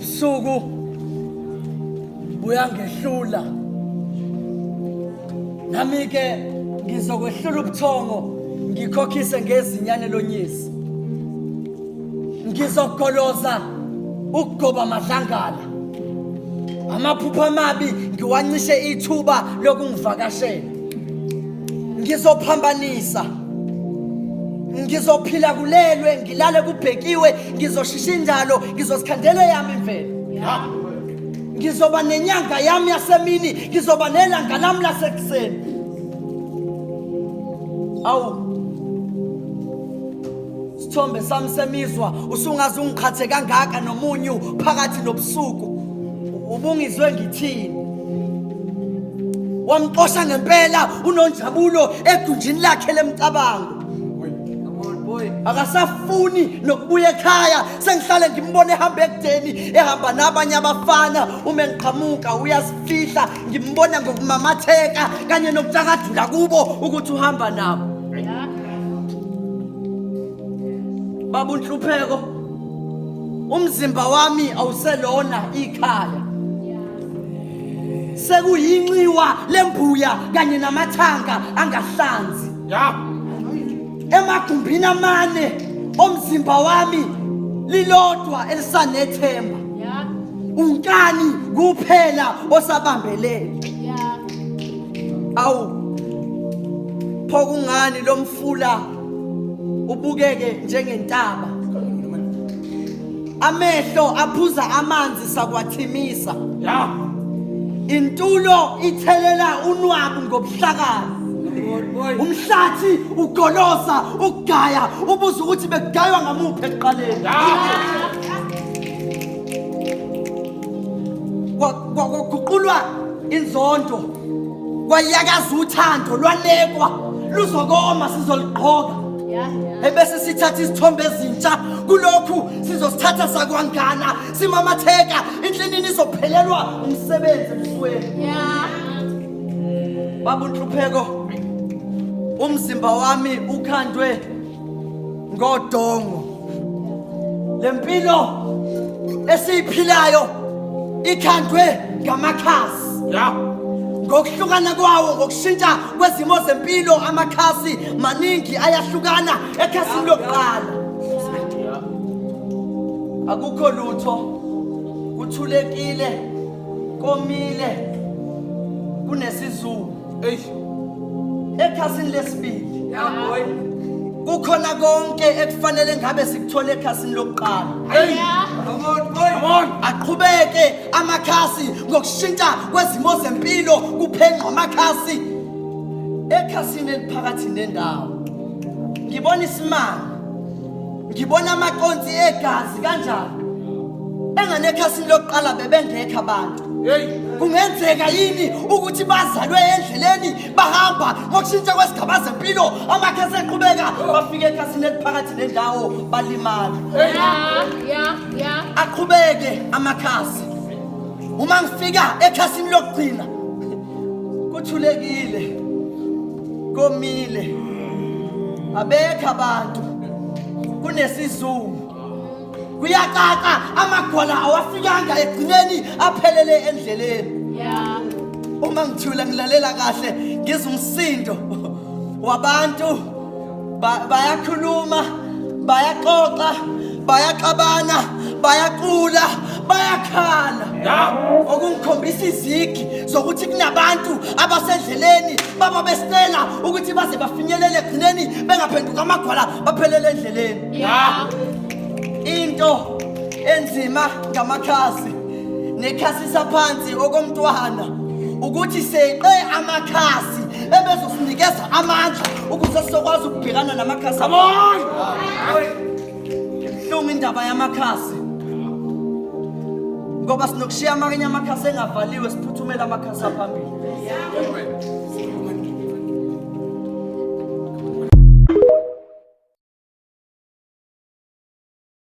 ubusuku buyangehlula nami ke ngizokwehlula ubuthongo ngikhokhise ngezinyane lonyisi ngizogoloza ukugoba amadlangala amaphupho amabi ngiwancishe ithuba lokungivakashela ngizophambanisa ngizophila kulelwe ngilale kubhekiwe ngizoshisha indalo ngizozikhandela yami imvelo ngizoba nenyanga yami yasemini ngizoba nelanga lami lasekuseni awu sithombe sami semizwa usungaze ungikhathe kangaka nomunyu phakathi nobusuku ubungizwe ngithini wamxosha ngempela unonjabulo egunjini lakhe lemcabango akasafuni nokubuya ekhaya sengihlale ngimbone ehamba ekudeni ehamba nabanye abafana uma ngiqhamuka uyasifihla ngimbona ngokumamatheka kanye nokutakadula kubo ukuthi uhamba nabo baba uNhlupheko umzimba wami awuselona ikhaya sekuyinxiwa lembuya kanye namathanga angahlanzi emagumbini amane omzimba wami lilodwa elisanethemba unkani kuphela osabambelele awu pho kungani lo mfula ubukeke njengentaba amehlo aphuza amanzi sakwathimisa intulo ithelela unwabu ngobuhlakani umhlathi ugolosa ukugaya ubuza ukuthi bekugaywa ngamuphi ekuqaleni kwaguqulwa inzondo kwayakaza uthando lwanekwa luzokoma sizoliqhoka ebese sithatha isithombe ezintsha kulokhu sizosithatha sakwangana simamatheka inhlinini izophelelwa umsebenzi emhlweni baba uNhlupheko umzimba wami ukhandwe ngodongo lempilo esiyiphilayo ikhandwe ngamakhasi ngokuhlukana kwawo ngokushintsha kwezimo zempilo amakhasi maningi ayahlukana ekhasini lokuqala akukho lutho kuthulekile komile kunesizulu ekhasini lesibili kukhona konke ekufanele ngabe sikuthole ekhasini lokuqala aqhubeke amakhasi ngokushintsha kwezimo zempilo kuphenqa amakhasi ekhasini eliphakathi nendawo ngibona isimanga ngibona amaqonzi egazi kanjani enganekhasini lokuqala bebengekho abantu kungenzeka yini ukuthi bazalwe endleleni bahamba ngokushintsha kwesigaba zempilo amakhasi eqhubeka bafike ekhasini eliphakathi nendawo balimala aqhubeke amakhasi uma ngifika ekhasini lokugcina kuthulekile komile abekho abantu kunesizungu kuyaqaqa amagwala awafikanga egcineni aphelele endleleni uma ngithula ngilalela kahle ngizwe umsindo wabantu bayakhuluma bayaxoxa bayaxabana bayaqula bayakhala okungikhombisa izigi zokuthi kunabantu abasendleleni baba besela ukuthi baze bafinyelele egcineni bengaphenduka amagwala baphelele endleleni into enzima ngamakhasi nekhasi saphansi okomntwana ukuthi seqe amakhasi ebezosinikeza amandla ukuze sizokwazi ukubhekana namakhasi inhlungu indaba yamakhasi ngoba sinokushiya amanye amakhasi engavaliwe siphuthumela amakhasi aphambili